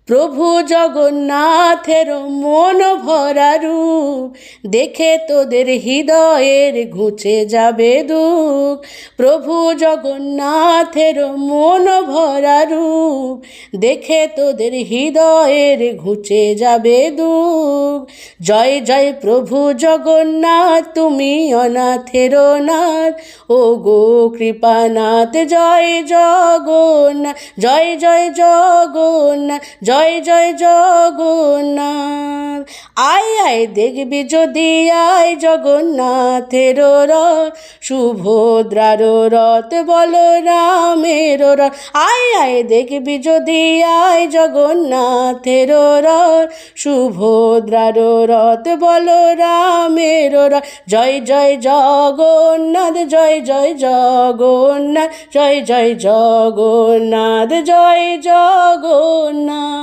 প্রভু জগন্নাথের মন ভরা রূপ দেখে তোদের হৃদয়ের ঘুচে যাবে দুঃখ। প্রভু জগন্নাথের মন ভরা রূপ দেখে তোদের হৃদয়ের ঘুচে যাবে দুঃখ। জয় জয় প্রভু জগন্নাথ, তুমি অনাথের নাথ, ও গো কৃপানাথ। জয় জগন্নাথ, জয় জয় জগন্নাথ, জয় জয় জগন্নাথ। আয় আয় দেখবি যদি আয় জগন্নাথের রথ, সুভদ্রার রথ বলরামের রথ। আয় আয় দেখবি যদি আয় জগন্নাথের রথ, সুভদ্রার রথ বলরামের রথ। জয় জয় জগন্নাথ, জয় জয় জগন্নাথ, জয় জয় জগন্নাথ, জয় জগন্নাথ।